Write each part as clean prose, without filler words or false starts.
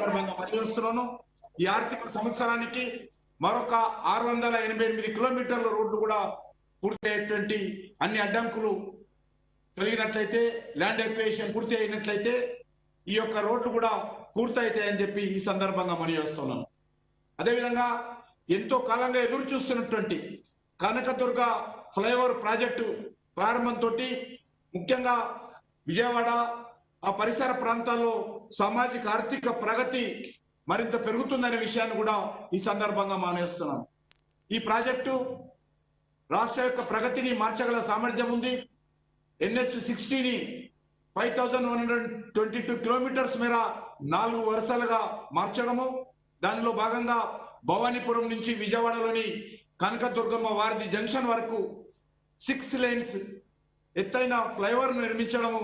సందర్భంగా తెలియజేస్తున్నాను। ఈ ఆర్థిక సంవత్సరానికి మరొక 688 కిలోమీటర్ల రోడ్లు కూడా పూర్తయ్యేటువంటి అన్ని అడ్డంకులు తొలగినట్లయితే, ల్యాండ్ ఎక్వేషన్ పూర్తి అయినట్లయితే ఈ యొక్క రోడ్లు కూడా పూర్తయితాయని చెప్పి ఈ సందర్భంగా తెలియజేస్తున్నాను। అదేవిధంగా ఎంతో కాలంగా ఎదురు చూస్తున్నటువంటి కనకదుర్గ ఫ్లైఓవర్ ప్రాజెక్టు ప్రారంభంతో ముఖ్యంగా విజయవాడ ఆ పరిసర ప్రాంతాల్లో సామాజిక ఆర్థిక ప్రగతి మరింత పెరుగుతుందనే విషయాన్ని కూడా ఈ సందర్భంగా మానేస్తున్నాను। ఈ ప్రాజెక్టు రాష్ట్ర యొక్క ప్రగతిని మార్చగల సామర్థ్యం ఉంది। NH60ని 5122 కిలోమీటర్స్ మేర 4 వరుసలుగా మార్చడము, దానిలో భాగంగా భవానీపురం నుంచి విజయవాడలోని కనకదుర్గమ్మ వారిది జంక్షన్ వరకు 6 లేన్స్ ఎత్తైన ఫ్లైఓవర్ నిర్మించడము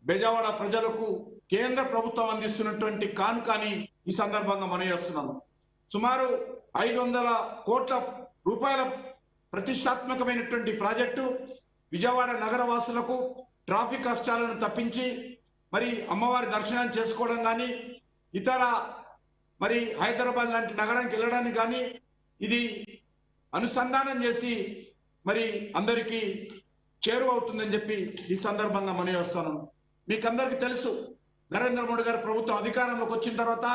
బెజవాడ ప్రజలకు కేంద్ర ప్రభుత్వం అందిస్తున్నటువంటి కానుకని ఈ సందర్భంగా మనయేస్తున్నాము। సుమారు 500 కోట్ల రూపాయల ప్రతిష్టాత్మకమైనటువంటి ప్రాజెక్టు విజయవాడ నగర వాసులకు ట్రాఫిక్ కష్టాలను తప్పించి మరి అమ్మవారి దర్శనం చేసుకోవడం కానీ, ఇతర మరి హైదరాబాద్ లాంటి నగరానికి వెళ్ళడానికి కానీ ఇది అనుసంధానం చేసి మరి అందరికీ చేరువవుతుందని చెప్పి ఈ సందర్భంగా మనయేస్తున్నాను। మీకు అందరికీ తెలుసు, నరేంద్ర మోడీ గారి ప్రభుత్వం అధికారంలోకి వచ్చిన తర్వాత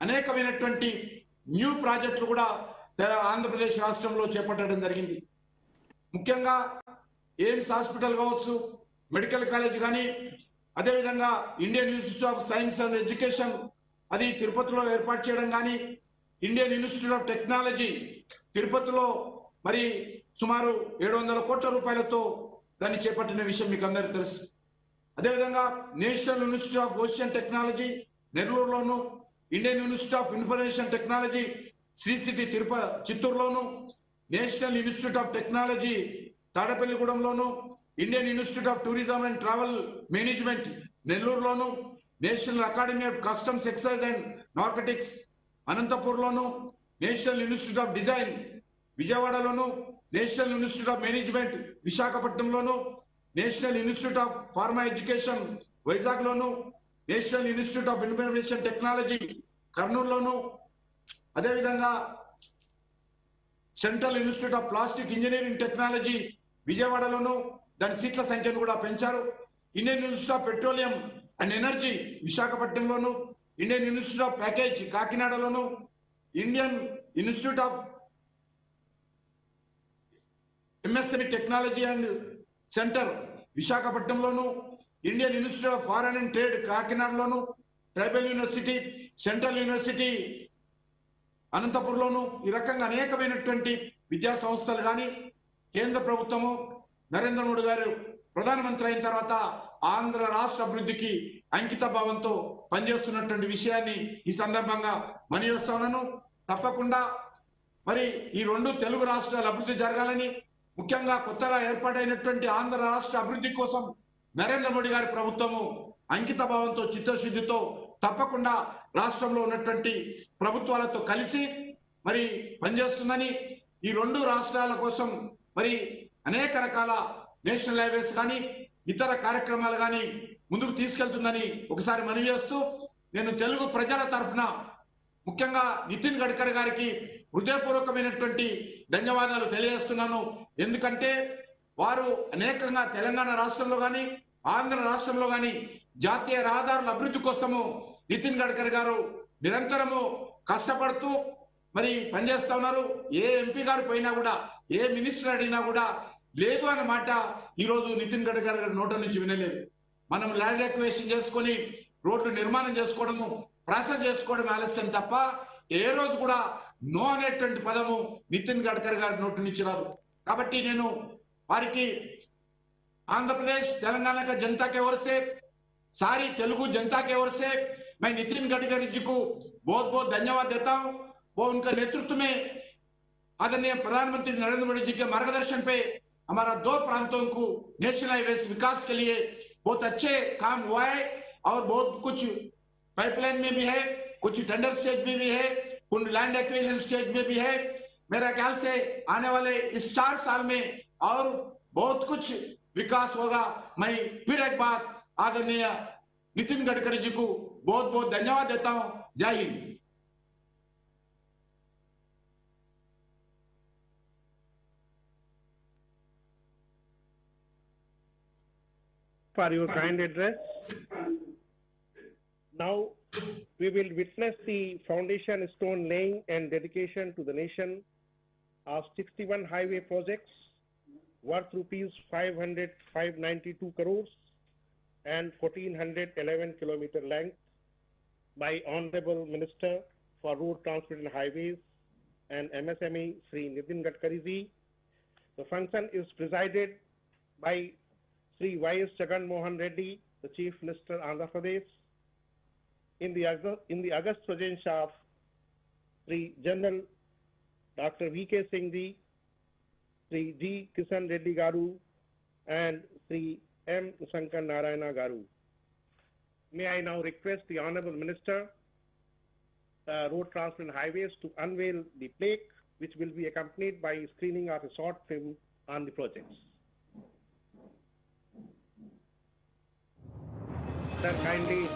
అనేకమైనటువంటి న్యూ ప్రాజెక్టులు కూడా ఆంధ్రప్రదేశ్ రాష్ట్రంలో చేపట్టడం జరిగింది। ముఖ్యంగా ఎయిమ్స్ హాస్పిటల్ కావచ్చు, మెడికల్ కాలేజ్ కానీ, అదేవిధంగా Indian institute of science and education అది తిరుపతిలో ఏర్పాటు చేయడం కానీ, ఇండియన్ ఇన్స్టిట్యూట్ ఆఫ్ టెక్నాలజీ తిరుపతిలో మరి సుమారు 700 కోట్ల రూపాయలతో దాన్ని చేపట్టిన విషయం మీకు అందరికీ తెలుసు। అదేవిధంగా national institute of ocean technology నెల్లూరులోను, Indian institute of information technology Sri city చిత్తూరులోను, నేషనల్ ఇన్స్టిట్యూట్ ఆఫ్ టెక్నాలజీ తాడపల్లిగూడెంలోను, Indian institute of tourism and travel management నెల్లూరులోను, national academy of customs excise and narcotics అనంతపూర్లోను, నేషనల్ ఇన్స్టిట్యూట్ ఆఫ్ డిజైన్ విజయవాడలోను, national institute of management విశాఖపట్నంలోను, national institute of pharma education వైజాగ్లోను, national institute of information technology కర్నూలులోను, అదేవిధంగా central institute of plastic engineering technology విజయవాడలోను దాని సీట్ల సంఖ్యను కూడా పెంచారు। Indian institute of petroleum and energy విశాఖపట్నంలోను, ఇండియన్ ఇన్స్టిట్యూట్ ఆఫ్ ప్యాకేజ్ కాకినాడలోను, Indian institute of MSME technology and centre విశాఖపట్నంలోను, Indian institute of foreign and trade కాకినాడలోను, ట్రైబల్ యూనివర్సిటీ, సెంట్రల్ యూనివర్సిటీ అనంతపురంలోను, ఈ రకంగా అనేకమైనటువంటి విద్యా సంస్థలు కానీ కేంద్ర ప్రభుత్వము నరేంద్ర మోడీ గారు ప్రధానమంత్రి అయిన తర్వాత ఆంధ్ర రాష్ట్ర అభివృద్ధికి అంకిత భావంతో పనిచేస్తున్నటువంటి విషయాన్ని ఈ సందర్భంగా మనయేస్తా ఉన్నాను। తప్పకుండా మరి ఈ 2 తెలుగు రాష్ట్రాల అభివృద్ధి జరగాలని, ముఖ్యంగా కొత్తగా ఏర్పాటైనటువంటి ఆంధ్ర రాష్ట్ర అభివృద్ధి కోసం నరేంద్ర మోడీ గారి ప్రభుత్వము అంకిత భావంతో చిత్తశుద్ధితో తప్పకుండా రాష్ట్రంలో ఉన్నటువంటి ప్రభుత్వాలతో కలిసి మరి పనిచేస్తుందని, ఈ 2 రాష్ట్రాల కోసం మరి అనేక రకాల నేషనల్ హైవేస్ కానీ ఇతర కార్యక్రమాలు కానీ ముందుకు తీసుకెళ్తుందని ఒకసారి మనవి చేస్తూ, నేను తెలుగు ప్రజల తరఫున ముఖ్యంగా నితిన్ గడ్కరీ గారికి హృదయపూర్వకమైనటువంటి ధన్యవాదాలు తెలియజేస్తున్నాను। ఎందుకంటే వారు అనేకంగా తెలంగాణ రాష్ట్రంలో కానీ ఆంధ్ర రాష్ట్రంలో కానీ జాతీయ రహదారుల అభివృద్ధి కోసము నితిన్ గడ్కరీ గారు నిరంతరము కష్టపడుతూ మరి పనిచేస్తా ఉన్నారు। ఏ ఎంపీ గారు పోయినా కూడా, ఏ మినిస్టర్ అడిగినా కూడా లేదు అన్న మాట ఈరోజు నితిన్ గడ్కరీ గారి నోట నుంచి వినలేదు। మనం ల్యాండ్ ఎక్వేషన్ చేసుకొని రోడ్లు నిర్మాణం చేసుకోవడము, ప్రాసెస్ చేసుకోవడం ఆలస్యం తప్ప ఏ రోజు కూడా నో అనేటువంటి పదము నితిన్ గడ్కరీ గారి నోటి నుంచి రాదు। కాబట్టి నేను వారికి आंध्र प्रदेश तेलंगाना का जनता के ओर से, सारी तेलुगु जनता के ओर से मैं नितिन गडकरी जी को बहुत बहुत धन्यवाद देता हूं। वो उनका नेतृत्व में आदरणीय प्रधानमंत्री नरेंद्र मोदी जी के मार्गदर्शन पे हमारा 2 प्रांतों को नेशनल हाईवेज विकास के लिए बहुत अच्छे काम हुआ है और बहुत कुछ पाइपलाइन में भी है, कुछ टेंडर स्टेज में भी है, कुछ लैंड एक्विजिशन स्टेज में भी है। मेरा ख्याल से आने वाले इस 4 साल में और बहुत कुछ विकास होगा। मैं फिर एक बार आदरणीय नितिन गडकरी जी को बहुत बहुत धन्यवाद देता हूं। जय Hind. For your kind address. Now we will witness the foundation stone laying and dedication to the nation of 61 highway projects worth rupees 592 crores and 1411 kilometer length by Honorable Minister for Road Transport and Highways and MSME Sri Nitin Gadkari ji. The function is presided by Sri Y.S. Jagan Mohan Reddy, the Chief Minister, Andhra Pradesh, in the august presence of Sri General Dr. V.K. Singh ji, Sri G. Kishan Reddy Garu, and Sri M. Shankar Narayana Garu. May I now request the Honorable Minister, Road Transport and Highways, to unveil the plaque, which will be accompanied by screening of a short film on the projects. Sir, kindly.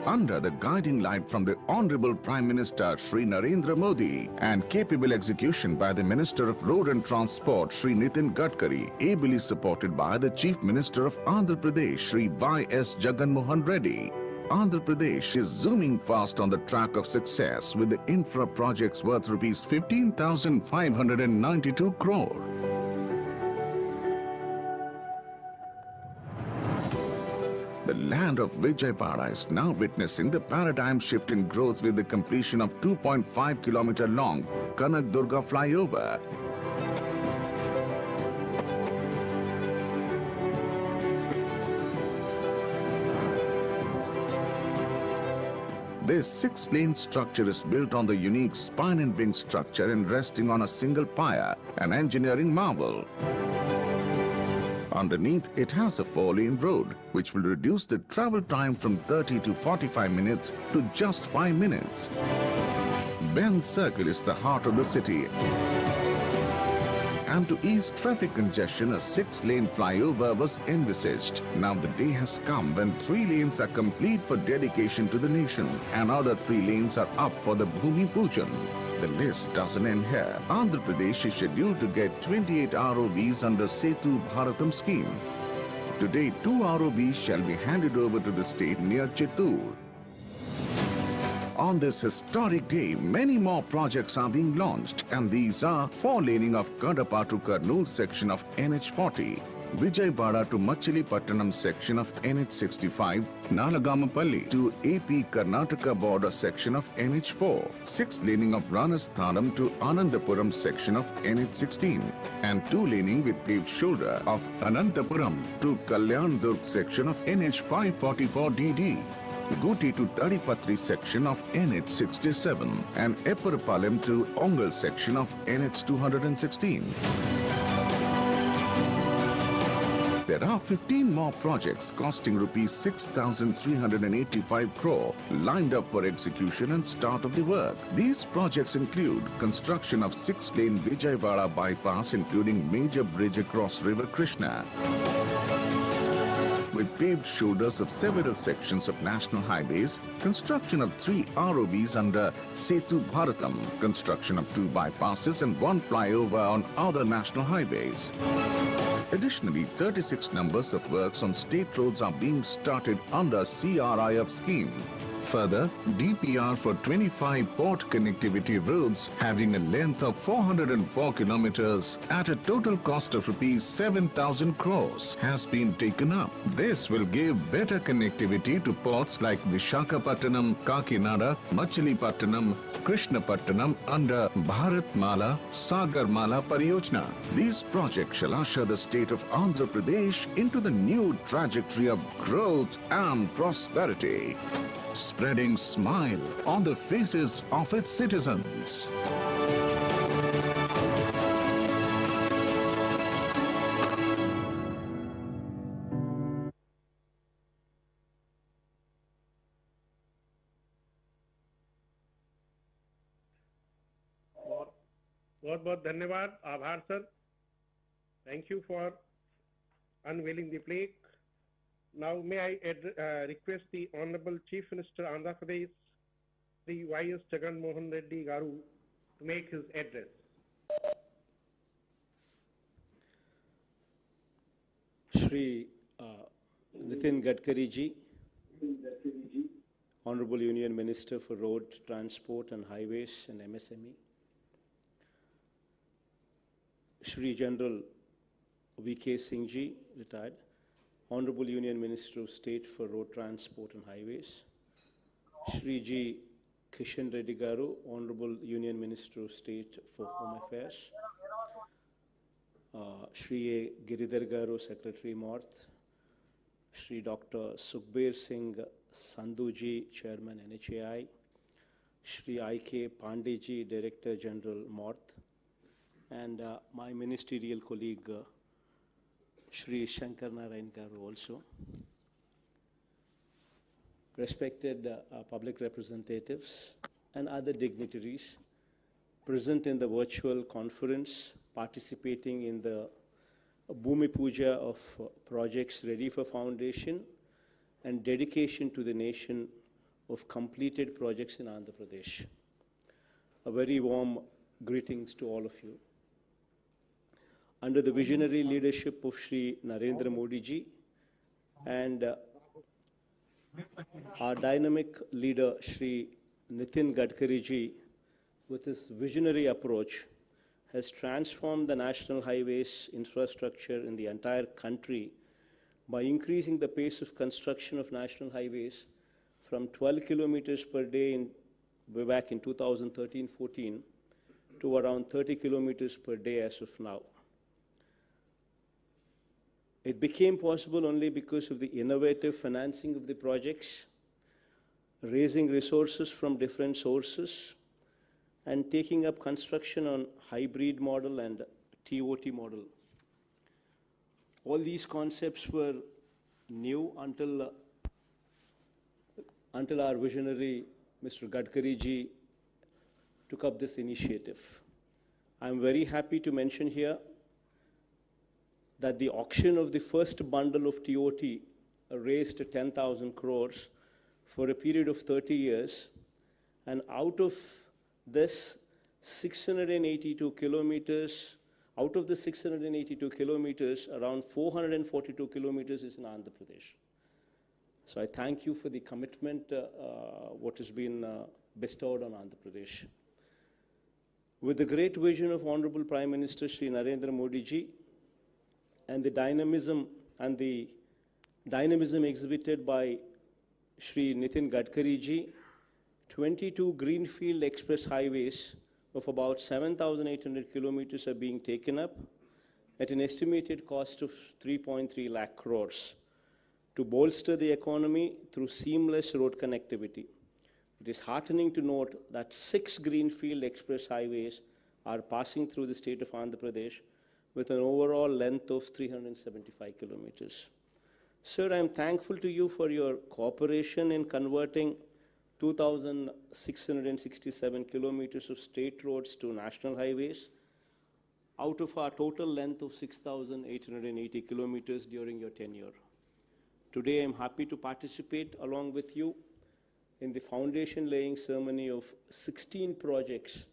Under the guiding light from the Honorable Prime Minister Shri Narendra Modi and capable execution by the Minister of Road and Transport Shri Nitin Gadkari, ably supported by the Chief Minister of Andhra Pradesh Shri Y.S. Jagan Mohan Reddy, Andhra Pradesh is zooming fast on the track of success with the infra projects worth rupees 15,592 crore. The land of Vijayawada is now witnessing the paradigm shift in growth with the completion of 2.5 kilometer long Kanak Durga flyover. This 6-lane structure is built on the unique spine and wing structure and resting on a single pier, an engineering marvel. Underneath, it has a 4-lane road, which will reduce the travel time from 30 to 45 minutes to just 5 minutes. Ben Circle is the heart of the city. And to ease traffic congestion, a 6-lane flyover was envisaged. Now the day has come when 3 lanes are complete for dedication to the nation, and other 3 lanes are up for the Bhumi Pujan. The list doesn't end here. Andhra Pradesh is scheduled to get 28 ROBs under Setu Bharatam scheme. Today, 2 ROBs shall be handed over to the state near Chittoor. On this historic day, many more projects are being launched, and these are 4-laning of Kadapa to Kurnool section of NH40, Vijayawada to Machilipattanam section of NH65, Nalagamapalli to AP Karnataka border section of NH4, 6 laning of Ranasthanam to Anandapuram section of NH16, and 2 laning with paved shoulder of Anantapuram to Kalyan Durg section of NH544DD. Guti to Tadipatri section of NH67 and Epparapalem to Ongal section of NH216. There are 15 more projects costing rupees 6,385 crore lined up for execution and start of the work. These projects include construction of 6-lane Vijayawada bypass including major bridge across River Krishna, with paved shoulders of several sections of national highways, construction of 3 ROBs under Setu Bharatam, construction of 2 bypasses and 1 flyover on other national highways. Additionally, 36 numbers of works on state roads are being started under CRIF scheme. Further, DPR for 25 port connectivity roads having a length of 404 kilometers at a total cost of rupees 7,000 crores has been taken up. This will give better connectivity to ports like Visakhapatnam, Kakinada, Machilipattanam, Krishnapatnam under Bharatmala, Sagarmala Pariyojana. These projects shall usher the state of Andhra Pradesh into the new trajectory of growth and prosperity, spreading smile on the faces of its citizens. बहुत बहुत धन्यवाद, आभार sir. Thank you for unveiling the plaque. Now may I request the Honorable Chief Minister Andhra Pradesh, Sri Y.S. Jagan Mohan Reddy Garu, to make his address. Shri Nitin Gadkari ji, Honorable Union Minister for Road Transport and Highways and MSME, Shri General V.K. Singh ji, retired, Honorable Union Minister of State for Road Transport and Highways, Shri G. Kishan Reddy Garu, Honorable Union Minister of State for Home Affairs, Shri A. Giridhar Garu, Secretary North, Shri Dr. Sukhbir Singh Sandhu ji, Chairman NHAI, Shri I.K. Pandey ji, Director General North, and my ministerial colleague, Shri Shankar Narayan Garu also. Respected public representatives and other dignitaries present in the virtual conference, participating in the Bhumi Puja of projects ready for foundation and dedication to the nation of completed projects in Andhra Pradesh. A very warm greetings to all of you. Under the visionary leadership of Shri Narendra Modi ji and our dynamic leader Shri Nitin Gadkari ji, with his visionary approach, has transformed the national highways infrastructure in the entire country by increasing the pace of construction of national highways from 12 kilometers per day back in 2013-14 to around 30 kilometers per day as of now. It became possible only because of the innovative financing of the projects, raising resources from different sources, and taking up construction on hybrid model and TOT model. All these concepts were new until our visionary Mr. Gadkari ji took up this initiative. I'm very happy to mention here that the auction of the first bundle of TOT raised 10,000 crores for a period of 30 years, and out of this 682 kilometers, out of the 682 kilometers, around 442 kilometers is in Andhra Pradesh. So I thank you for the commitment what has been bestowed on Andhra Pradesh. With the great vision of Honorable Prime Minister Shri Narendra Modi ji and the dynamism exhibited by Shri Nitin Gadkari ji, 22 greenfield express highways of about 7,800 kilometers are being taken up at an estimated cost of 3.3 lakh crores to bolster the economy through seamless road connectivity. It is heartening to note that 6 greenfield express highways are passing through the state of Andhra Pradesh with an overall length of 375 kilometers. Sir, I am thankful to you for your cooperation in converting 2,667 kilometers of state roads to national highways out of our total length of 6,880 kilometers during your tenure. Today, I am happy to participate along with you in the foundation laying ceremony of 16 projects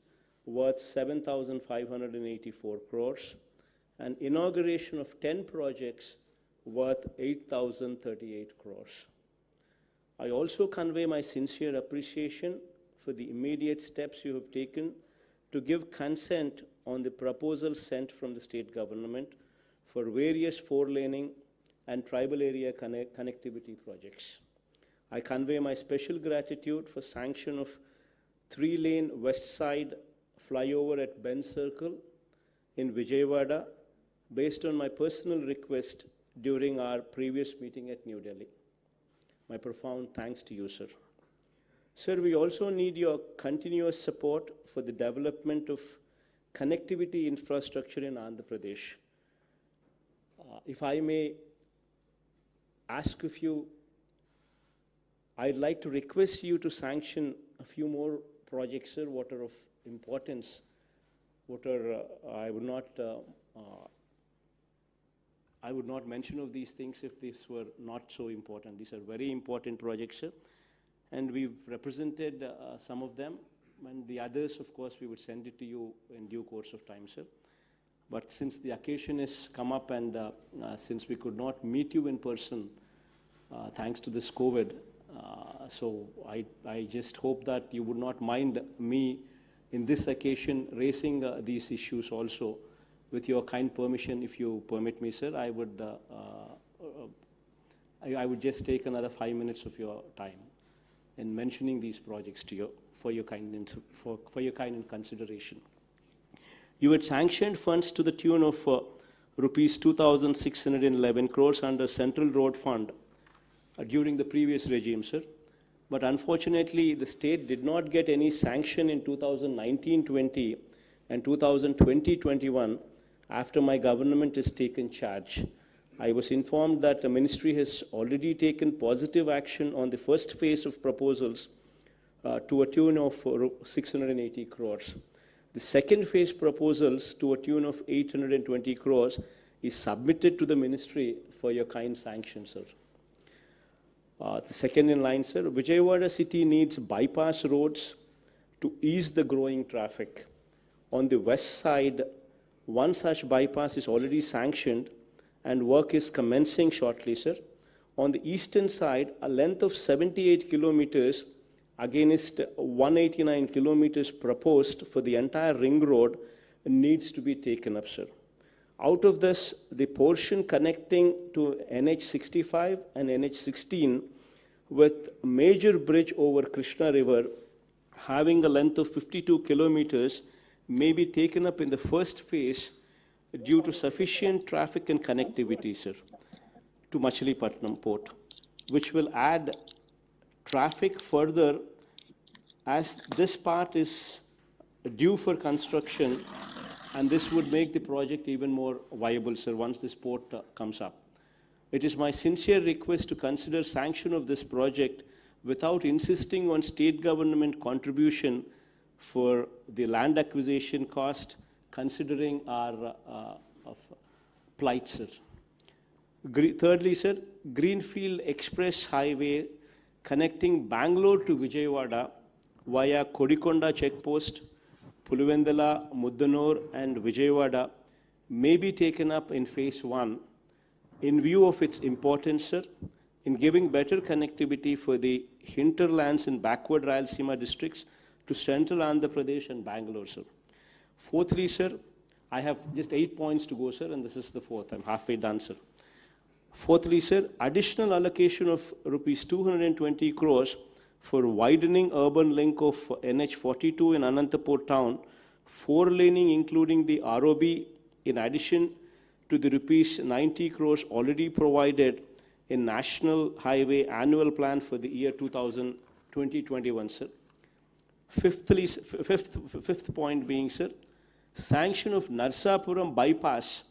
worth 7,584 crores and inauguration of 10 projects worth 8,038 crores. I also convey my sincere appreciation for the immediate steps you have taken to give consent on the proposals sent from the state government for various four-laning and tribal area connectivity projects. I convey my special gratitude for sanction of 3-lane west side flyover at Ben Circle in Vijayawada based on my personal request during our previous meeting at New Delhi. My profound thanks to you, sir. Sir, we also need your continuous support for the development of connectivity infrastructure in Andhra Pradesh. If I may ask of you, I'd like to request you to sanction a few more projects, sir, what are of importance, what are, I would not mention of these things if these were not so important. These are very important projects, sir. And we've represented some of them, and the others, of course, we would send it to you in due course of time, sir. But since the occasion has come up and since we could not meet you in person, thanks to this COVID, so I just hope that you would not mind me in this occasion raising these issues also. With your kind permission, if you permit me, sir, I would just take another 5 minutes of your time in mentioning these projects to you for your kind consideration. You had sanctioned funds to the tune of rupees 2,611 crores under Central Road Fund during the previous regime, sir. But unfortunately, the state did not get any sanction in 2019-20 and 2020-21 after my government has taken charge. I was informed that the ministry has already taken positive action on the first phase of proposals to a tune of 680 crores. The second phase proposals to a tune of 820 crores is submitted to the ministry for your kind sanction, sir. The second in line, sir, Vijayawada city needs bypass roads to ease the growing traffic. On the west side, one such bypass is already sanctioned and work is commencing shortly, sir. On the eastern side, a length of 78 kilometers against 189 kilometers proposed for the entire ring road needs to be taken up, sir. Out of this, the portion connecting to NH65 and NH16 with major bridge over Krishna River having a length of 52 kilometers may be taken up in the first phase due to sufficient traffic and connectivity, sir, to Machilipatnam port, which will add traffic further as this part is due for construction, and this would make the project even more viable, sir, once this port comes up. It is my sincere request to consider sanction of this project without insisting on state government contribution for the land acquisition cost, considering our plight, sir. Thirdly, sir, Greenfield Express Highway connecting Bangalore to Vijayawada via Kodikonda checkpost, Pulivendala, Muddanur, and Vijayawada may be taken up in phase 1 in view of its importance, sir, in giving better connectivity for the hinterlands and backward Rayalaseema districts to central Andhra Pradesh and Bangalore, sir. Fourthly, sir, I have just 8 points to go, sir, and this is the fourth. I'm halfway done, sir. Fourthly, sir, additional allocation of rupees 220 crores for widening urban link of NH42 in Anantapur town, 4-laning including the ROB, in addition to the rupees 90 crores already provided in National Highway Annual Plan for the year 2020-21, sir. Fifth point being, sir, sanction of Narsapuram bypass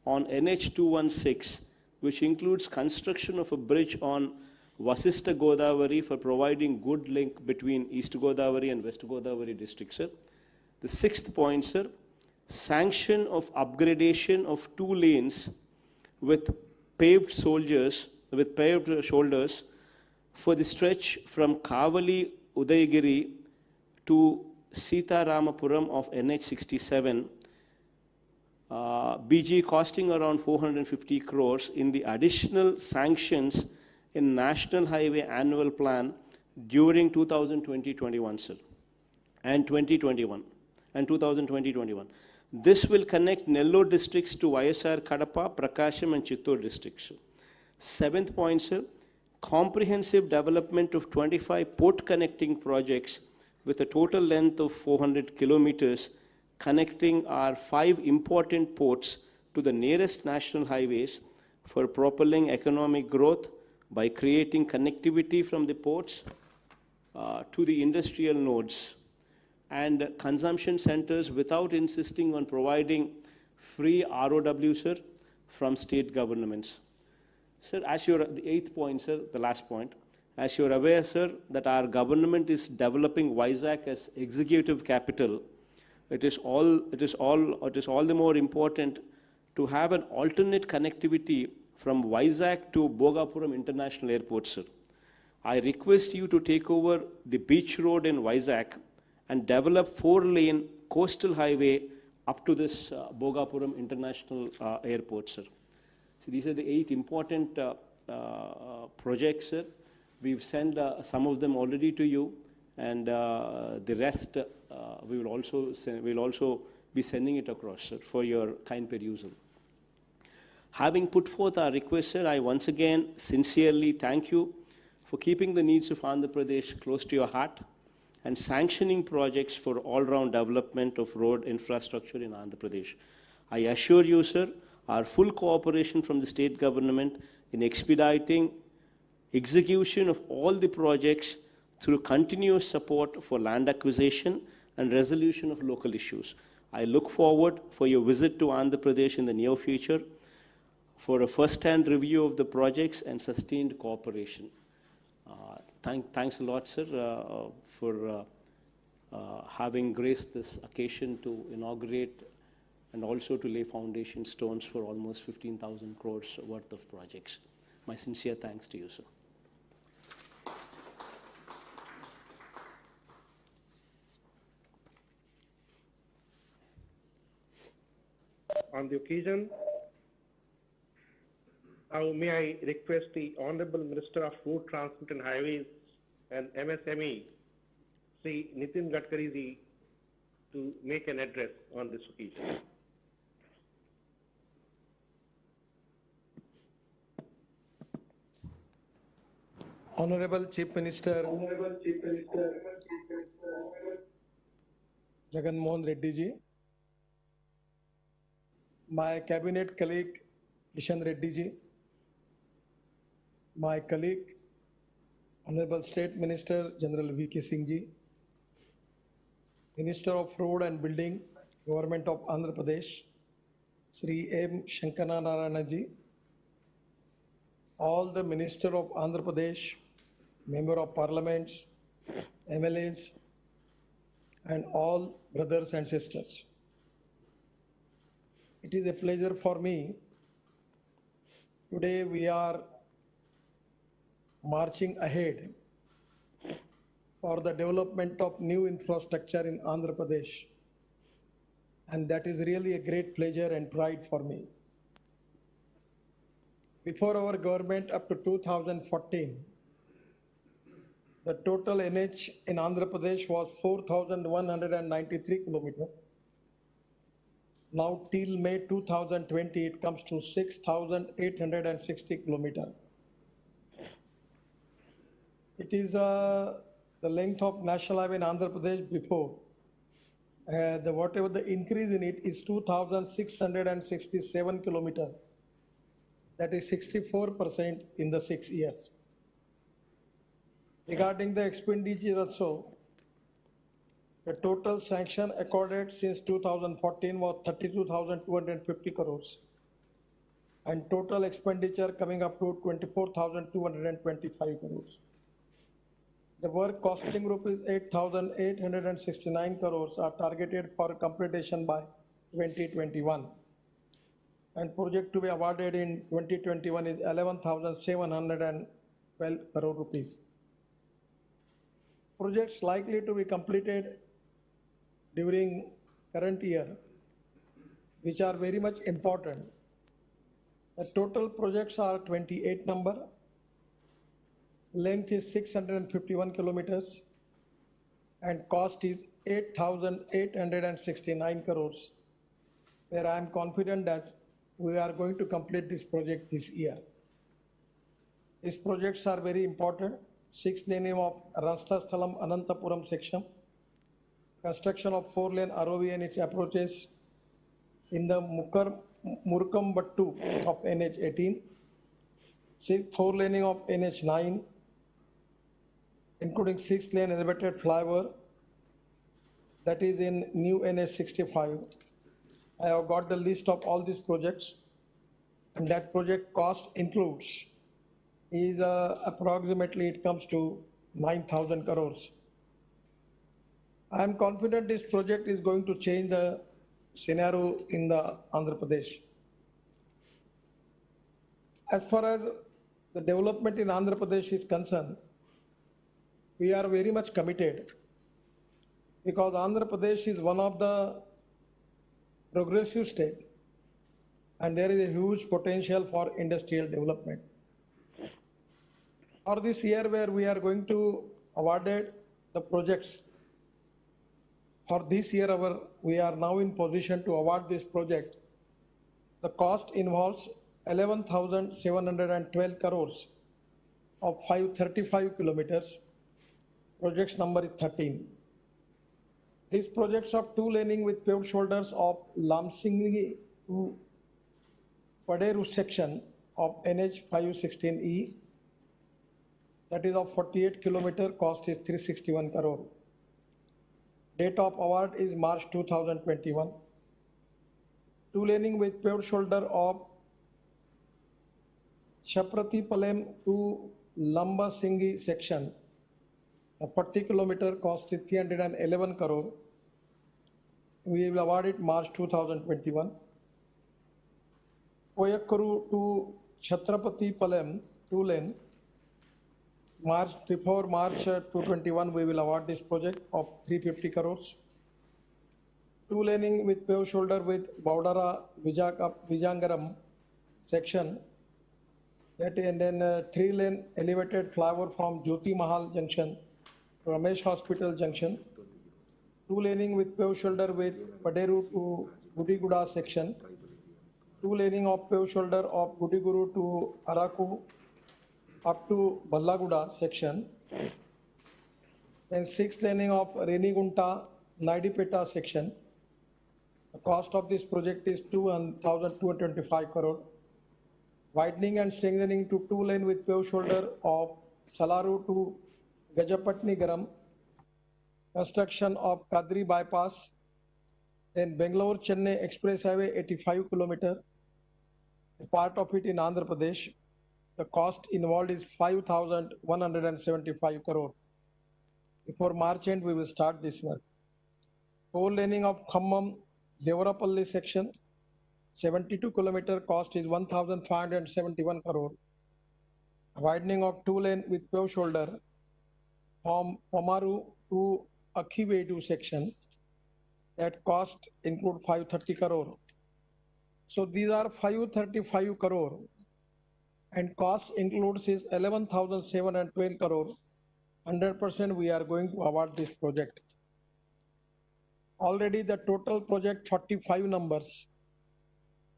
on NH216, which includes construction of a bridge on Vasista Godavari for providing good link between East Godavari and West Godavari districts, sir. The sixth point, sir, sanction of upgradation of 2 lanes with paved shoulders for the stretch from Kavali Udayagiri to Sitaramapuram of NH67, BG costing around 450 crores in the additional sanctions in National Highway Annual Plan during 2020-21, sir, and 2020-21. This will connect Nellore districts to YSR Kadapa, Prakasham and Chittor districts. Seventh point, sir, comprehensive development of 25 port connecting projects with a total length of 400 kilometers connecting our 5 important ports to the nearest national highways for propelling economic growth by creating connectivity from the ports to the industrial nodes and consumption centers without insisting on providing free ROW, sir, from state governments. Sir, the eighth point, sir, the last point, as you're aware, sir, that our government is developing Vizag as executive capital, it is all the more important to have an alternate connectivity from Vizag to Bhogapuram International Airport, sir. I request you to take over the beach road in Vizag and develop 4-lane coastal highway up to this Bhogapuram International Airport, sir. So these are the 8 important projects, sir. We've sent some of them already to you, and the rest we will also be sending it across, sir, for your kind perusal. Having put forth our request, sir, I once again sincerely thank you for keeping the needs of Andhra Pradesh close to your heart and sanctioning projects for all-round development of road infrastructure in Andhra Pradesh. I assure you, sir, our full cooperation from the state government in expediting execution of all the projects through continuous support for land acquisition and resolution of local issues. I look forward for your visit to Andhra Pradesh in the near future for a first-hand review of the projects and sustained cooperation. Thanks a lot, sir, for having graced this occasion to inaugurate and also to lay foundation stones for almost 15,000 crores worth of projects. My sincere thanks to you, sir. On the occasion, may I request the Honorable Minister of Road Transport and Highways and MSME, Sri Nitin Gadkari ji, to make an address on this occasion. Honorable Chief Minister Jagan Mohan Reddy ji, my cabinet colleague Kishan Reddy ji, my colleague Honorable State Minister General V.K. Singh ji, Minister of Road and Building, Government of Andhra Pradesh, Sri M. Shankara Narayana ji, all the Minister of Andhra Pradesh, Member of Parliaments, MLAs, and all brothers and sisters. It is a pleasure for me. Today we are marching ahead for the development of new infrastructure in Andhra Pradesh. And that is really a great pleasure and pride for me. Before our government up to 2014, the total NH in Andhra Pradesh was 4,193 kilometers. Now till May 2020, it comes to 6,860 kilometer. It is the length of national highway in Andhra Pradesh before. Whatever the increase in it is 2,667 kilometer. That is 64% in the 6 years. Regarding the expenditure also, the total sanction accorded since 2014 was 32,250 crores. And total expenditure coming up to 24,225 crores. The work costing rupees 8,869 crores are targeted for completion by 2021. And project to be awarded in 2021 is 11,712 crore rupees. Projects likely to be completed during current year, which are very much important. The total projects are 28 number. Length is 651 kilometers and cost is 8,869 crores, where I am confident that we are going to complete this project this year. These projects are very important. 6 lane of Rasta Sthalam Anantapuram section, construction of 4-lane ROV and its approaches in the Murkambattu of NH 18, 4 laning of NH 9, including 6-lane elevated flyover that is in new NH 65. I have got the list of all these projects, and that project cost includes is approximately it comes to 9,000 crores. I am confident this project is going to change the scenario in the Andhra Pradesh. As far as the development in Andhra Pradesh is concerned, we are very much committed because Andhra Pradesh is one of the progressive state and there is a huge potential for industrial development. For this year where we are going to awarded the projects, for this year we are now in position to award this project. The cost involves 11,712 crores of 535 kilometers. Projects number is 13. These projects of 2 laning with paved shoulders of Lamsinghi to Paderu section of NH 516E, that is of 48 kilometer, cost is 361 crore. Date of award is March 2021. 2 laning with paved shoulder of Chaprati Palem to Lamba Singhi section, the 40 kilometer, cost is 311 crore. We will award it March 2021. Koyakuru to Chhatrapati Palem 2 lane, before March 2021 we will award this project of 350 crores. 2 laning with paved shoulder with Baudara Vijangaram section, that and then 3 lane elevated flyover from Jyoti Mahal junction to Ramesh Hospital junction. 2 laning with paved shoulder with Paderu to Gudiguda section. 2 laning of paved shoulder of Gudiguru to Araku up to Ballaguda section. Then 6 laning of Renigunta Naidipeta section. The cost of this project is 2,225 crore. Widening and strengthening to 2 lane with paved shoulder of Salaru to Gajapatni Garam. Construction of Kadri bypass. Then Bangalore Chennai Express Highway 85 kilometer. Part of it in Andhra Pradesh. The cost involved is 5,175 crore. Before March end, we will start this work. 4 laning of Khammam Devarapalli section, 72 kilometer, cost is 1,571 crore. Widening of 2 lane with paved shoulder from Pamaru to Akhivedu section, that cost include 530 crore. So these are 535 crore. And cost includes is 11,712 crore. 100% we are going to award this project. Already the total project 45 numbers.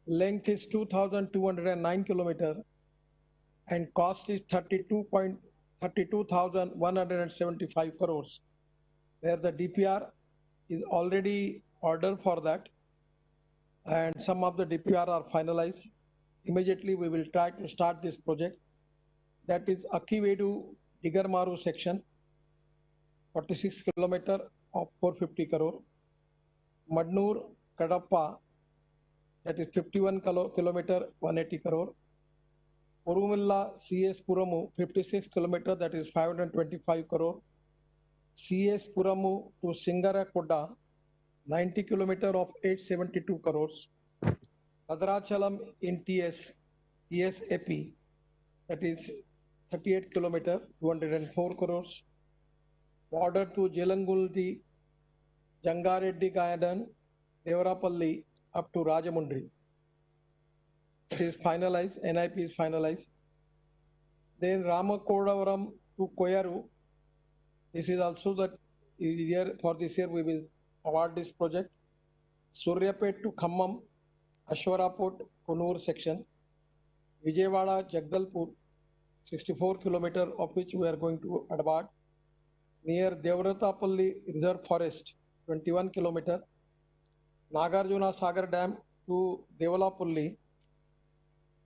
Length is 2,209 kilometer and cost is 32,175 crores. Where the DPR is already ordered for that and some of the DPR are finalized. Immediately we will try to start this project. That is Akivedu Digarmaru section, 46 kilometer of 450 crore. Madnur Kadapa, that is 51 kilometer, 180 crore. Urumilla CS Puramu, 56 kilometer, that is 525 crore. CS Puramu to Singarakoda, 90 kilometer of 872 crores. Adrachalam in TSAP, that is 38 kilometer, 204 crores. Border to Jelanguldi, Jangareddy Gayadan, Devarapalli up to Rajamundri. It is finalized, NIP is finalized. Then Ramakodavaram to Koyaru. This is also that year, for this year we will award this project. Suryapet to Khammam, Ashwaraput, Kunur section. Vijayawada, Jagdalpur, 64 kilometer of which we are going to award. Near Devratapalli Reserve Forest, 21 kilometer. Nagarjuna Sagar Dam to Devalapalli.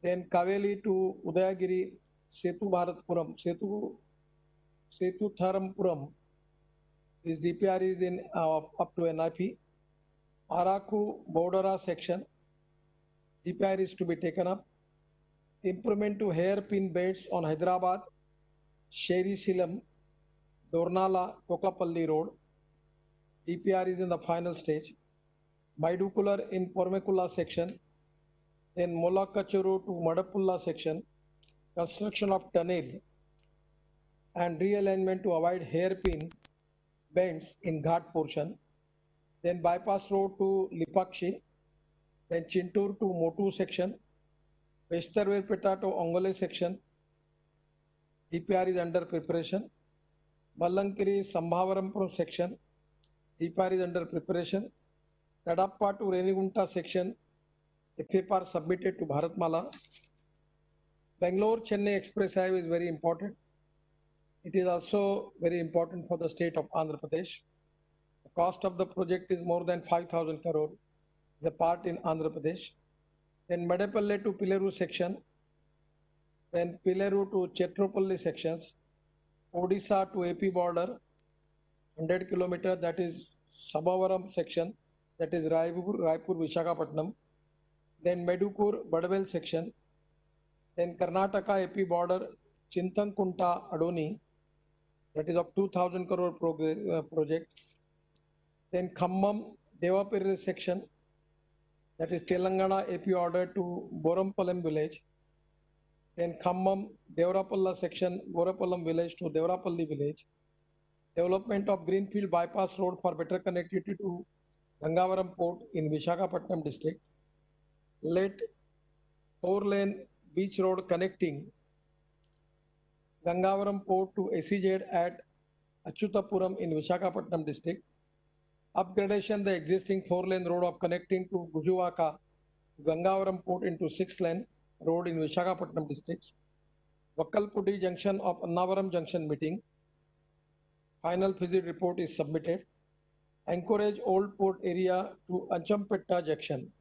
Then Kaveli to Udayagiri, Setu Bharatpuram, Setu Tharampuram. This DPR is in up to NIP. Araku Bodara section, DPR is to be taken up. Improvement to hairpin beds on Hyderabad, Sherry Silam, Dornala, Kokapalli Road. DPR is in the final stage. Maidukular in Pormekula section. Then Molakachuru to Madapulla section. Construction of tunnel and realignment to avoid hairpin bends in Ghat portion. Then bypass road to Lipakshi. Then Chintur to Motu section. Vestervirpeta to Ongole section. DPR is under preparation. Ballankiri Sambhavarampur section. DPR is under preparation. Kadapa to Renigunta section. FFR submitted to Bharatmala. Bangalore Chennai Express Highway is very important. It is also very important for the state of Andhra Pradesh. The cost of the project is more than 5,000 crore. The part in Andhra Pradesh. Then Medepalle to Pillaru section. Then Pillaru to Chetropalli sections. Odisha to AP border, 100 kilometer, that is Sabavaram section, that is Raipur Visakhapatnam. Then Medukur Badvel section. Then Karnataka AP border, Chintankunta Adoni, that is of 2,000 crore project. Then Khammam Devapirri section, that is Telangana AP order to Borampalam village. Then Khammam Devarapalla section, Borapalam village to Devarapalli village. Development of Greenfield bypass road for better connectivity to Gangavaram port in Visakhapatnam district. Let 4-lane beach road connecting Gangavaram port to SEZ at Achutapuram in Visakhapatnam district. Upgradation the existing 4-lane road of connecting to Gujuvaka to Gangavaram port into 6-lane road in Visakhapatnam district. Vakkalpudi junction of Annavaram junction meeting. Final visit report is submitted. Encourage old port area to Anchampetta junction.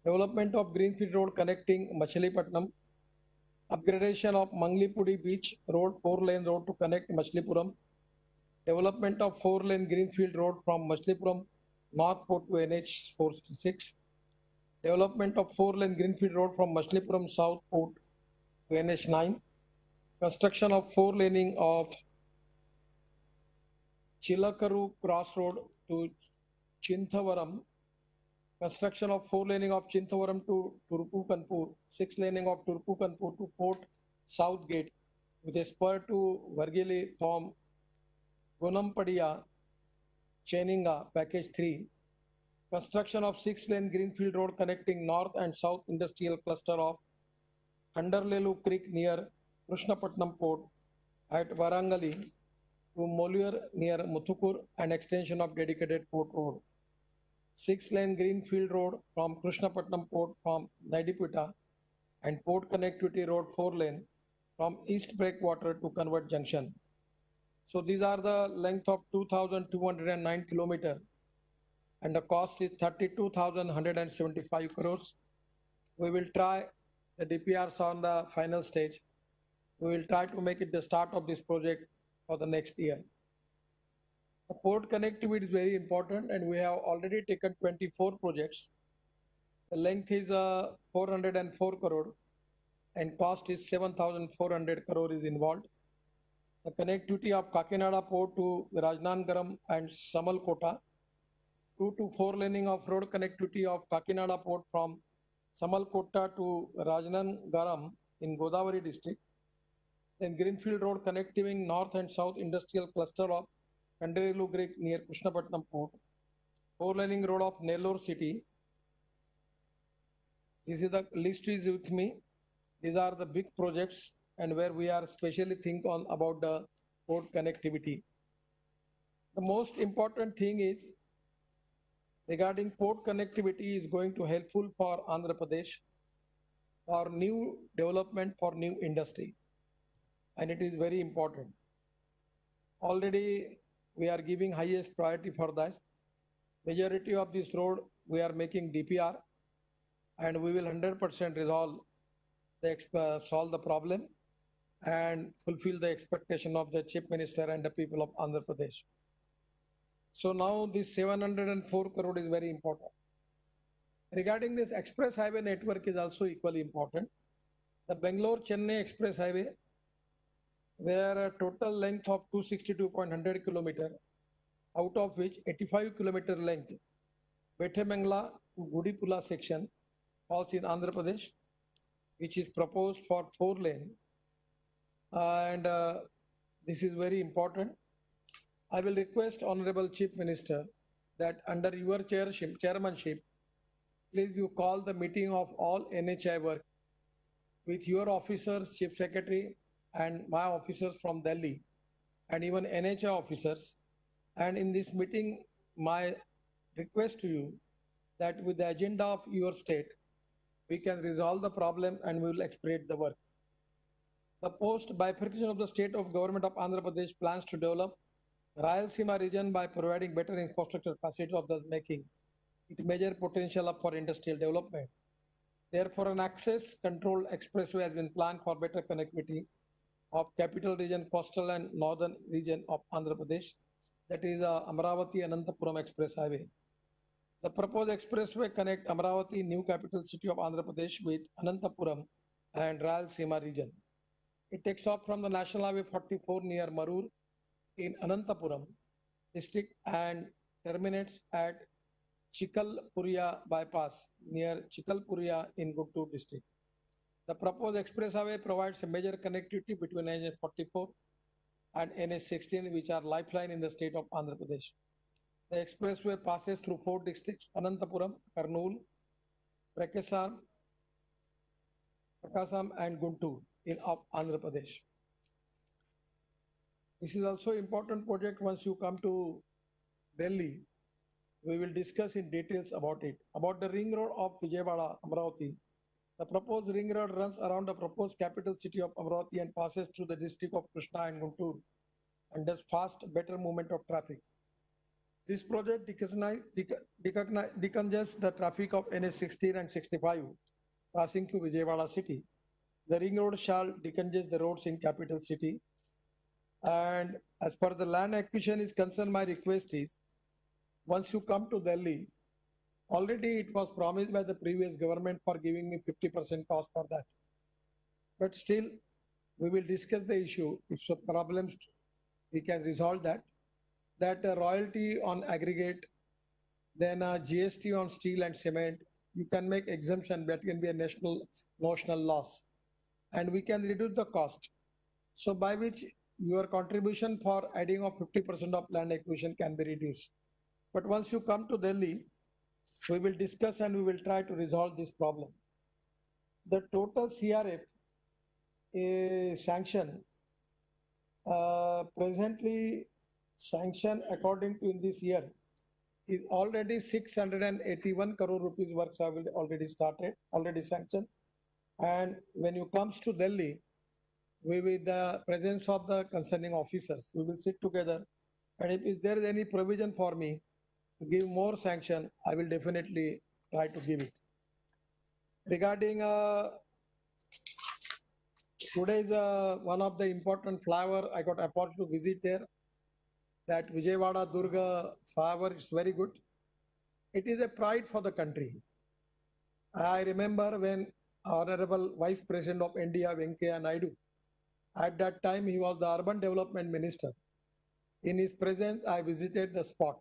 Development of Greenfield road connecting Machilipatnam. Upgradation of Manglipudi beach road 4-lane road to connect Machilipuram. Development of 4-lane Greenfield road from Machilipuram North Port to NH 466. Development of 4-lane Greenfield road from Machilipuram South Port to NH 9. Construction of 4-laning of Chilakaru Cross Road to Chintavaram. Construction of 4-laning of Chintavaram to Turpukanpur. 6-laning of Turpukanpur to Port South Gate with a spur to Vargili from Gunampadia, Cheninga, package 3. Construction of 6-lane Greenfield road connecting North and South Industrial Cluster of Kandarlelu Creek near Krishnapatnam Port at Varangali. to Moliere near Muthukur and extension of dedicated port road. 6-lane Greenfield Road from Krishnapatnam Port from Naidipita and Port Connectivity Road 4-lane from East Breakwater to Convert Junction. So these are the length of 2,209 kilometer and the cost is 32,175 crores. We will try, the DPRs on the final stage. We will try to make it the start of this project for the next year. The port connectivity is very important and we have already taken 24 projects. The length is 404 crore and cost is 7,400 crore is involved. The connectivity of Kakinada port to Rajnangaram and Samalkota, 2 to 4 laning of road connectivity of Kakinada port from Samalkota to Rajnangaram in Godavari district. Then Greenfield Road connecting north and south industrial cluster of Kanderelu Creek near Krishnapatnam port. 4-laning road of Nellore city. This is the list is with me. These are the big projects and where we are specially think on about the port connectivity. The most important thing is regarding port connectivity is going to helpful for Andhra Pradesh for new development for new industry. And it is very important. Already we are giving highest priority for this. Majority of this road we are making DPR and we will 100% resolve solve the problem and fulfill the expectation of the Chief Minister and the people of Andhra Pradesh. So now this 704 crore is very important. Regarding this express highway network is also equally important. The Bangalore-Chennai express highway, where a total length of 262.100 kilometer, out of which 85 kilometer length, Betemangla to Gudipula section falls in Andhra Pradesh, which is proposed for 4-lane. And this is very important. I will request Honorable Chief Minister that under your chairmanship, please you call the meeting of all NHI work with your officers, Chief Secretary, and my officers from Delhi, and even NHI officers. And in this meeting, my request to you that with the agenda of your state, we can resolve the problem and we will expedite the work. The post bifurcation of the state of government of Andhra Pradesh plans to develop Rayalaseema region by providing better infrastructure facilities of the making it major potential up for industrial development. Therefore, an access controlled expressway has been planned for better connectivity of capital region, coastal and northern region of Andhra Pradesh, that is Amravati Anantapuram Express Highway. The proposed expressway connect Amravati, new capital city of Andhra Pradesh, with Anantapuram and Rayalaseema region. It takes off from the National Highway 44 near Marur in Anantapuram district and terminates at Chikalpuria bypass near Chikalpuria in Guttur district. The proposed express highway provides a major connectivity between NH 44 and NH 16, which are lifeline in the state of Andhra Pradesh. The expressway passes through 4 districts: Anantapuram, Kurnool, Prakasam, and Guntur in Andhra Pradesh. This is also important project. Once you come to Delhi, we will discuss in details about it. About the ring road of Vijayawada, Amravati. The proposed ring road runs around the proposed capital city of Amravati and passes through the district of Krishna and Guntur and does fast, better movement of traffic. This project decongest the traffic of NH 16 and 65 passing through Vijayawada city. The ring road shall decongest the roads in capital city. And as per the land acquisition is concerned, my request is, once you come to Delhi, already it was promised by the previous government for giving me 50% cost for that. But still, we will discuss the issue. If some problems, we can resolve that. That royalty on aggregate, then GST on steel and cement, you can make exemption, that can be a notional loss. And we can reduce the cost. So by which your contribution for adding of 50% of land acquisition can be reduced. But once you come to Delhi, we will discuss and we will try to resolve this problem. The total CRF sanction Presently sanction according to in this year is already 681 crore rupees works have already started, already sanctioned. And when you comes to Delhi, we with the presence of the concerning officers, we will sit together. And if there is any provision for me to give more sanction, I will definitely try to give it. Regarding today's one of the important flower, I got opportunity to visit there. That Vijayawada Durga flower is very good. It is a pride for the country. I remember when Honorable Vice President of India, Venkaiah Naidu, at that time he was the Urban Development Minister. In his presence, I visited the spot.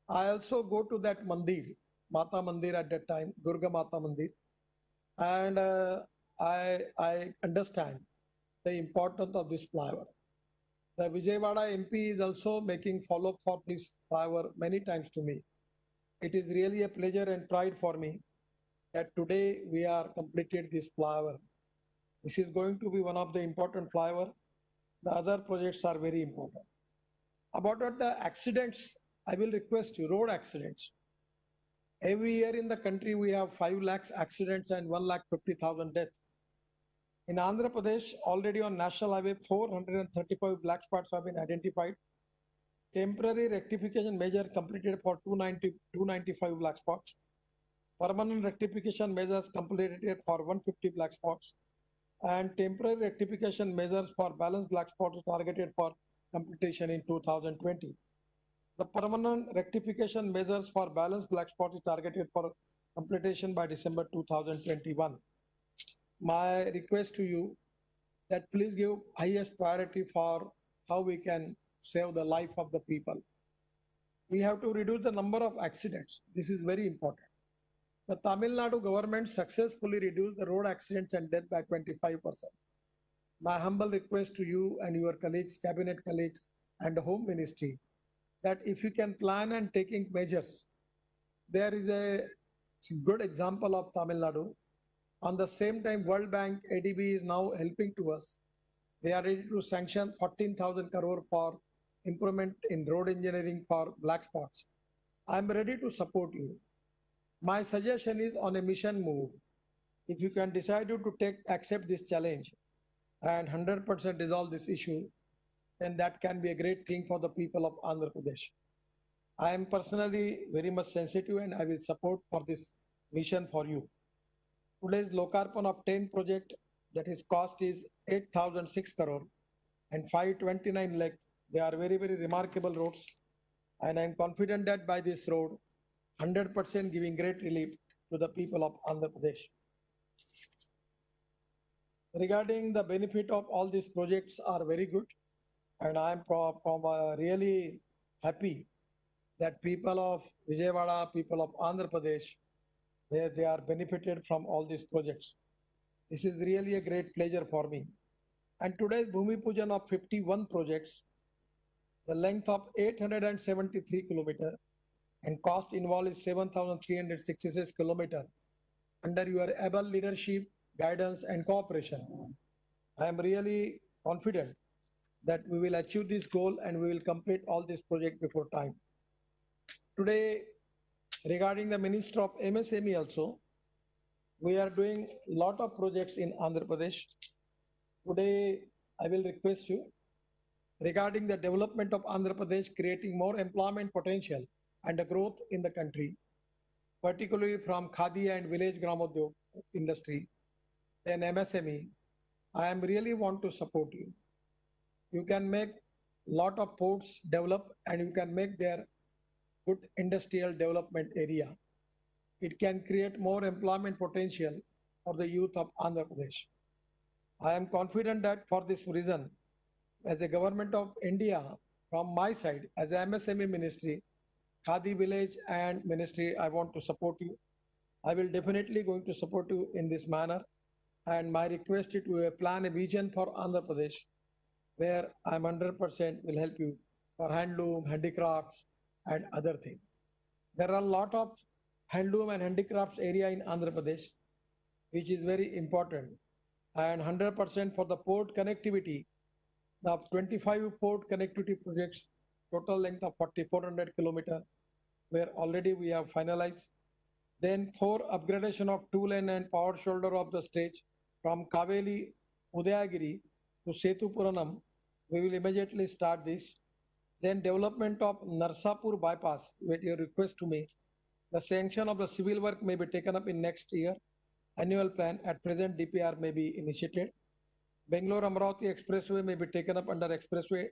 I also go to that mandir, Mata Mandir at that time, Durga Mata Mandir, and I understand the importance of this flower. The Vijayawada MP is also making follow-up for this flower many times to me. It is really a pleasure and pride for me that today we are completed this flower. This is going to be one of the important flower. The other projects are very important. About the accidents, I will request you, road accidents. Every year in the country, we have 5 lakhs accidents and 1,50,000 deaths. In Andhra Pradesh, already on National Highway, 435 black spots have been identified. Temporary rectification measure completed for 295 black spots. Permanent rectification measures completed for 150 black spots. And temporary rectification measures for balanced black spots targeted for completion in 2020. The permanent rectification measures for balanced black spot is targeted for completion by December 2021. My request to you that please give highest priority for how we can save the life of the people. We have to reduce the number of accidents. This is very important. The Tamil Nadu government successfully reduced the road accidents and death by 25%. My humble request to you and your colleagues, cabinet colleagues, and the Home Ministry, that if you can plan and taking measures, there is a good example of Tamil Nadu. On the same time, World Bank, ADB is now helping to us. They are ready to sanction 14,000 crore for improvement in road engineering for black spots. I am ready to support you. My suggestion is on a mission move. If you can decide to accept this challenge and 100% resolve this issue, then that can be a great thing for the people of Andhra Pradesh. I am personally very much sensitive and I will support for this mission for you. Today's Lokarpan of 10 project, that is cost is 8,006 crore and 529 lakh. They are very, very remarkable roads. And I am confident that by this road, 100% giving great relief to the people of Andhra Pradesh. Regarding the benefit of all these projects are very good. And I am really happy that people of Vijayawada, people of Andhra Pradesh, they are benefited from all these projects. This is really a great pleasure for me. And today's Bhumi Pujan of 51 projects, the length of 873 kilometers and cost involved is 7,366 kilometers under your able leadership, guidance and cooperation. I am really confident that we will achieve this goal and we will complete all this project before time. Today, regarding the Minister of MSME also, we are doing a lot of projects in Andhra Pradesh. Today, I will request you regarding the development of Andhra Pradesh, creating more employment potential and the growth in the country, particularly from Khadi and village Gramodyog industry, then MSME, I am really want to support you. You can make lot of ports develop and you can make their good industrial development area. It can create more employment potential for the youth of Andhra Pradesh. I am confident that for this reason, as a government of India, from my side, as a MSME ministry, Khadi village and ministry, I want to support you. I will definitely going to support you in this manner. And my request is to plan a vision for Andhra Pradesh, where I'm 100% will help you for handloom, handicrafts, and other things. There are a lot of handloom and handicrafts area in Andhra Pradesh, which is very important, and 100% for the port connectivity. the 25 port connectivity projects, total length of 4,400 kilometer, where already we have finalized. Then 4 upgradation of 2-lane and power shoulder of the stage from Kaveli Udayagiri to Setupuranam. We will immediately start this. Then development of Narsapur bypass, with your request to me. The sanction of the civil work may be taken up in next year. Annual plan at present DPR may be initiated. Bangalore Amravati Expressway may be taken up under expressway.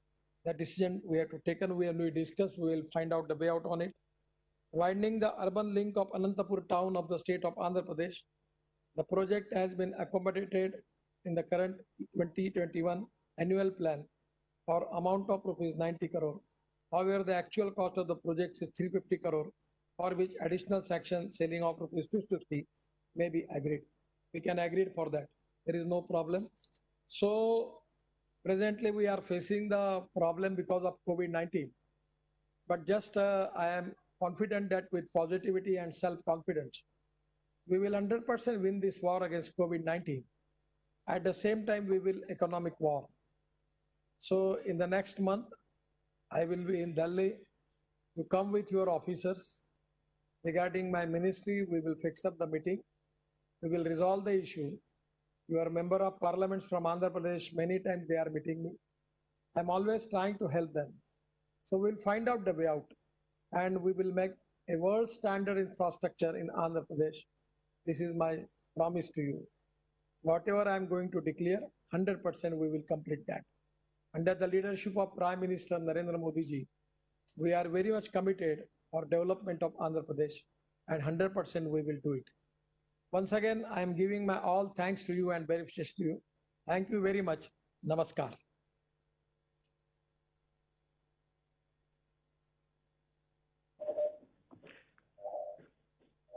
That decision we have to taken, we discuss, we will find out the way out on it. Widening the urban link of Anantapur town of the state of Andhra Pradesh. The project has been accommodated in the current 2021 annual plan for amount of rupees 90 crore. However, the actual cost of the project is 350 crore, for which additional section selling of rupees 250 may be agreed. We can agree for that. There is no problem. So presently we are facing the problem because of COVID-19. But just I am confident that with positivity and self-confidence, we will 100% win this war against COVID-19. At the same time, we will economic war. So in the next month, I will be in Delhi. You come with your officers. Regarding my ministry, we will fix up the meeting. We will resolve the issue. Your member of parliaments from Andhra Pradesh, many times they are meeting me. I'm always trying to help them. So we'll find out the way out, and we will make a world standard infrastructure in Andhra Pradesh. This is my promise to you. Whatever I'm going to declare, 100% we will complete that. Under the leadership of Prime Minister Narendra Modi ji, we are very much committed for development of Andhra Pradesh, and 100% we will do it. Once again, I am giving my all thanks to you and best wishes to you. Thank you very much. Namaskar.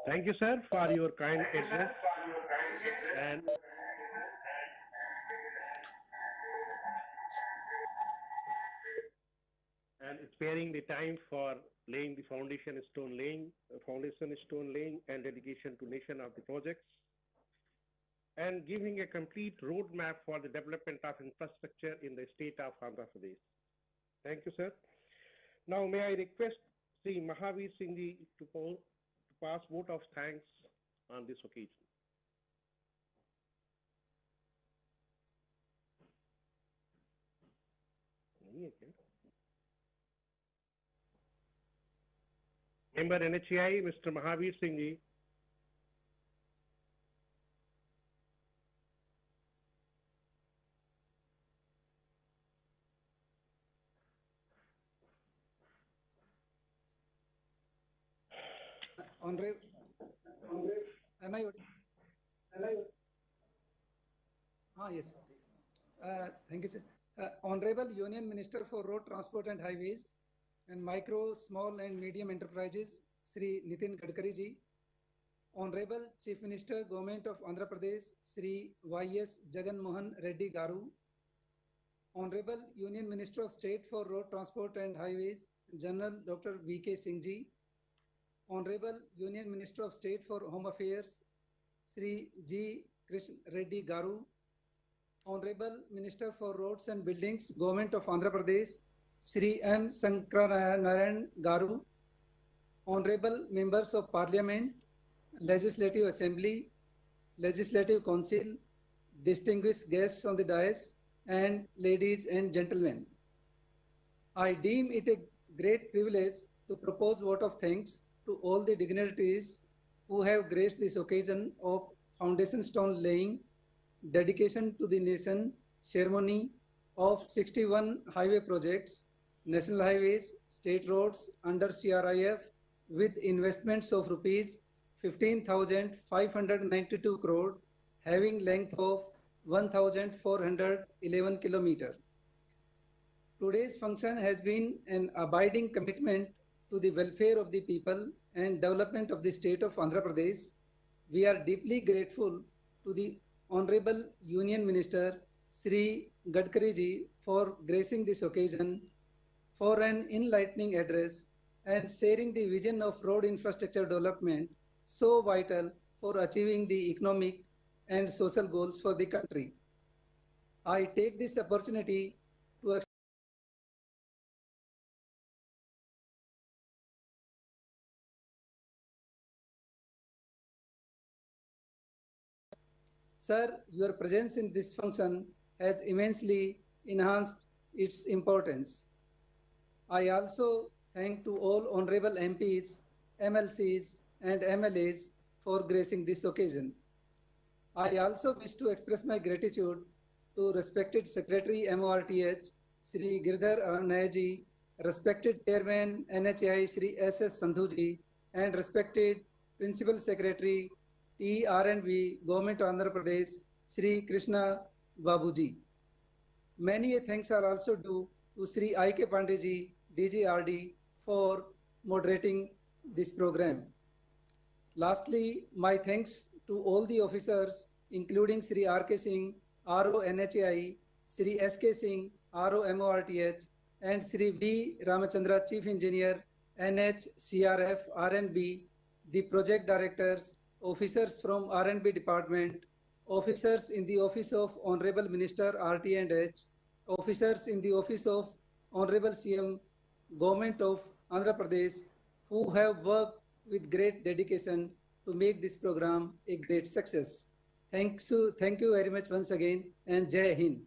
Thank you, sir, for your kind address and sparing the time for laying the foundation stone laying and dedication to nation of the projects, and giving a complete roadmap for the development of infrastructure in the state of Andhra Pradesh. Thank you, sir. Now, may I request Sri Mahavir Singh ji to pass vote of thanks on this occasion. Member NHAI, Mr. Mahavir Singh ji. Honorable, am I audible? Yes. Thank you, sir. Honorable Union Minister for Road Transport and Highways and Micro, Small and Medium Enterprises, Sri Nitin Gadkari ji. Honorable Chief Minister, Government of Andhra Pradesh, Sri Y.S. Jagan Mohan Reddy Garu. Honorable Union Minister of State for Road Transport and Highways, General Dr. V.K. Singh ji. Honorable Union Minister of State for Home Affairs, Sri G. Krishna Reddy Garu. Honorable Minister for Roads and Buildings, Government of Andhra Pradesh, Sri M. Sankaranaran Garu. Honorable Members of Parliament, Legislative Assembly, Legislative Council, distinguished guests on the dais, and ladies and gentlemen. I deem it a great privilege to propose vote of thanks to all the dignitaries who have graced this occasion of foundation stone laying, dedication to the nation ceremony of 61 highway projects, national highways, state roads under CRIF with investments of rupees 15,592 crore, having length of 1,411 kilometers. Today's function has been an abiding commitment to the welfare of the people and development of the state of Andhra Pradesh. We are deeply grateful to the Honorable Union Minister Sri Gadkari ji for gracing this occasion for an enlightening address and sharing the vision of road infrastructure development so vital for achieving the economic and social goals for the country. I take this opportunity to Sir, your presence in this function has immensely enhanced its importance. I also thank to all honorable MPs, MLCs, and MLAs for gracing this occasion. I also wish to express my gratitude to respected Secretary MORTH, Sri Girdhar Nayaji, respected Chairman NHAI, Sri S.S. Sandhuji, and respected Principal Secretary TRNB, Government of Andhra Pradesh, Sri Krishna Babuji. Many thanks are also due to Sri I.K. Pandeji, DGRD, for moderating this program. Lastly, my thanks to all the officers, including Sri R.K. Singh, RO NHAI, Sri S.K. Singh, RO MORTH, and Sri V. Ramachandra, Chief Engineer, NH, CRF, RNB, the project directors, officers from RNB department, officers in the Office of Honorable Minister RT&H, officers in the Office of Honorable CM, Government of Andhra Pradesh, who have worked with great dedication to make this program a great success. Thank you very much once again, and Jai Hind.